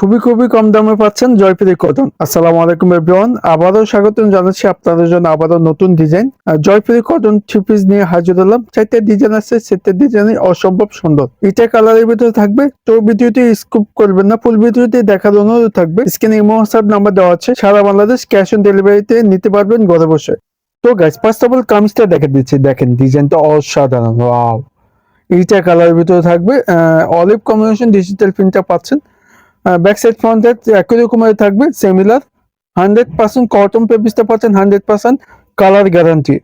খুবই খুবই কম দামে পাচ্ছেন জয়পুরি কটন। আসসালামু আলাইকুম এভরিওয়ান, আবারও স্বাগতম জানাচ্ছি আপনাদের জন্য আবারও নতুন design Jaipuri cotton three piece নিয়ে হাজির হলাম। চারটে ডিজাইন আছে, চারটে ডিজাইন অসম্ভব সুন্দর। এটা কালারের ভিতরে থাকবে, তো ভিডিওটি স্কিপ করবেন না, ফুল ভিডিওটি দেখার অনুরোধ থাকবে। স্ক্রিনে ইমো হোয়াটসঅ্যাপ নাম্বার দেওয়া আছে, সারা বাংলাদেশ ক্যাশ অন ডেলিভারিতে নিতে পারবেন ঘরে বসে। তো গাইস, ফার্স্ট অফ অল কামিজটা দেখে দিচ্ছি, দেখেন ডিজাইনটা অসাধারণ। ওয়াও, এইটা কালারের ভিতরে থাকবে, অলিভ কম্বিনেশন ডিজিটাল প্রিন্টটা পাচ্ছেন। ব্যাক সাইড ফ্রন্ট সাইড একই রকমের থাকবে, সিমিলার। 100% কটন পেপিসটা পাচ্ছেন, 100% কালার গ্যারান্টি।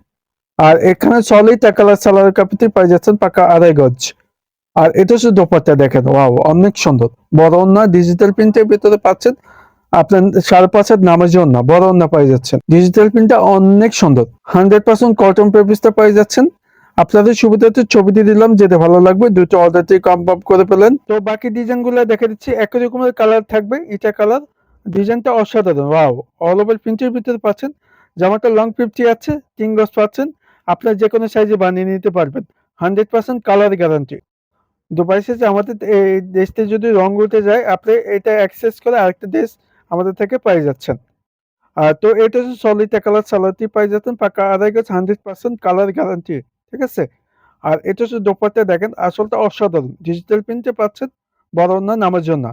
আর এখানে সলিড কালার সালোয়ার কাপড়টি পাই যাচ্ছেন পাকা 2.5 গজ। আর এটা হচ্ছে দোপাট্টা, দেখেন ওয়াও অনেক সুন্দর। বড় ওন্না ডিজিটাল প্রিন্টের ভিতরে পাচ্ছেন, আপনার 5.5 হাত নামাজি ওন্না, বড় ওন্না পাই যাচ্ছেন। ডিজিটাল প্রিন্টটা অনেক সুন্দর। 100% কটন পেপিসটা পাই যাচ্ছেন। আপনাদের সুবিধাতে ছবি দিয়ে দিলাম, যেতে ভালো লাগবে দুটো অর্ডারটি কনফার্ম করে ফেলেন। তো বাকি ডিজাইন গুলো দেখে দিচ্ছি, একই রকমের কালার থাকবে। এটা কালার, ডিজাইনটা অসাধারণ। ওয়াও, অল ওভার প্রিন্টের ভিতরে পাচ্ছেন। জামাটা লং 50 আছে, 3 গজ পাচ্ছেন। আপনার যে কোনো সাইজে বানিয়ে নিতে পারবেন। 100% কালার গ্যারান্টি। দুবাই সাইজ আমাদের এই দেশতে যদি রং উঠে যায়, আপনি এটা অ্যাক্সেস করে আরেকটা দেশ আমাদের থেকে পাই যাচ্ছেন। তো এটা হচ্ছে সলিড কালার সালোয়ারটি পাই যাচ্ছেন পাকা 2.5 গজ, 100% কালার গ্যারান্টি। ঠিক আছে। আর এটা হচ্ছে দোপাট্টা, দেখেন আসলটা অসাধারণ। ডিজিটাল প্রিন্টে পাচ্ছেন, বড় ওন্না নামার জন্য।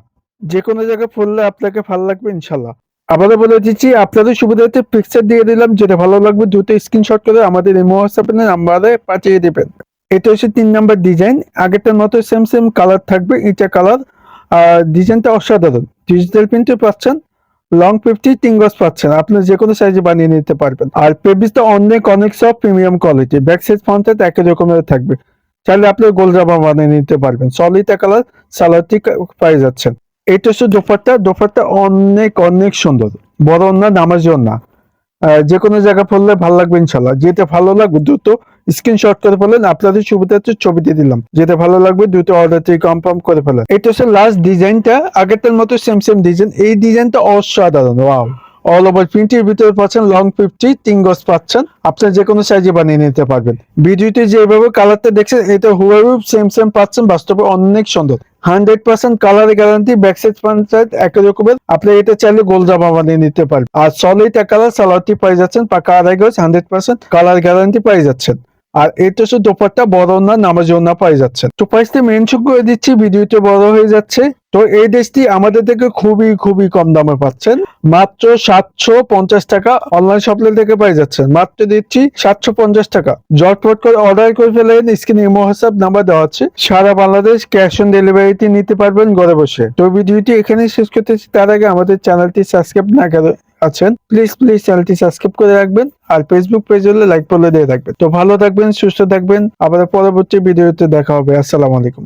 যে কোনো জায়গায় পড়লে আপনাকে ভালো লাগবে ইনশাল্লাহ। আবারও বলে দিচ্ছি, আপনাদের সুবিধার্থে পিকচার দিয়ে দিলাম, যেটা ভালো লাগবে দ্রুত স্ক্রিনশট করে আমাদের ইমো হোয়াটসঅ্যাপ নাম্বারে পাঠিয়ে দিবেন। এটা হচ্ছে 3 নাম্বার ডিজাইন। আগেরটার মতো সেম সেম কালার থাকবে, এটা কালার। আর ডিজাইনটা অসাধারণ। ডিজিটাল প্রিন্টে পাচ্ছেন, লং 50, 3 গজ পাচ্ছেন। আপনি যে কোনো সাইজে বানিয়ে নিতে পারবেন। আর পেবিসটা অনেক অনেক সব premium quality. Back side front side একই রকমের থাকবে। চাইলে আপনি গোল জামা বানিয়ে নিতে পারবেন। সলিড কালার সালোয়ারটি পাই যাচ্ছেন। এটা হচ্ছে দোপাট্টা। দোপাট্টা অনেক অনেক সুন্দর। বড় ওন্না নামাজি ওন্না। যে কোনো জায়গায় পড়লে ভালো লাগবে ইনশাল্লাহ। যেটা ভালো লাগবে দ্রুত স্ক্রিনশট করে ফেলেন। আপনাদের সুবিধার্থে ছবি দিয়ে দিলাম, যেটা ভালো লাগবে দ্রুত অর্ডারটি কনফার্ম করে ফেলেন। এটা হচ্ছে লাস্ট ডিজাইনটা, আগেরটার মতো সেম সেম ডিজাইন। এই ডিজাইনটা অসাধারণ। ওয়াও, অল ওভার প্রিন্টের ভিতরে পাচ্ছেন, লং 50, 3 গজ পাচ্ছেন। আপনার যে কোনো সাইজে বানিয়ে নিতে পারবেন। ভিডিওতে যেভাবে কালারটা দেখছেন, এটা হুবহু সেম সেম পাচ্ছেন, বাস্তবে অনেক সুন্দর। 100% colour guarantee. Back side front side একই রকমের। আপনি এটা চাইলে গোল জামা বানিয়ে নিতে পারবেন। আর সলিড কালার সালোয়ারটি পাই যাচ্ছেন পাকা 2.5 গজ, 100% কালার গ্যারান্টি পাই যাচ্ছেন। আর এটা হচ্ছে দোপাট্টা, বড় ওন্না নামাজি ওন্না পাই যাচ্ছেন। তো প্রাইসটি মেনশন করে দিচ্ছি, ভিডিওতে বড় হয়ে যাচ্ছে। তো এই ড্রেসটি আমাদের থেকে খুবই খুবই কম দামে পাচ্ছেন, মাত্র 750 টাকা। অনলাইন শপিং থেকে পাই যাচ্ছেন, মাত্র দিচ্ছি 750 টাকা। জটপট করে অর্ডার করে ফেলেন। স্ক্রিনে ইমো হোয়াটসঅ্যাপ নাম্বার দেওয়া আছে, সারা বাংলাদেশ ক্যাশ অন ডেলিভারিতে নিতে পারবেন ঘরে বসে। তো ভিডিওটি এখানেই শেষ করতেছি। তার আগে আমাদের চ্যানেলটি সাবস্ক্রাইব না করে আছেন, প্লিজ চ্যানেলটি সাবস্ক্রাইব করে রাখবেন। আর ফেসবুক পেজ হলে লাইক করলে দিয়ে রাখবেন। তো ভালো থাকবেন, সুস্থ থাকবেন। আবার পরবর্তী ভিডিওতে দেখা হবে। আসসালামু আলাইকুম।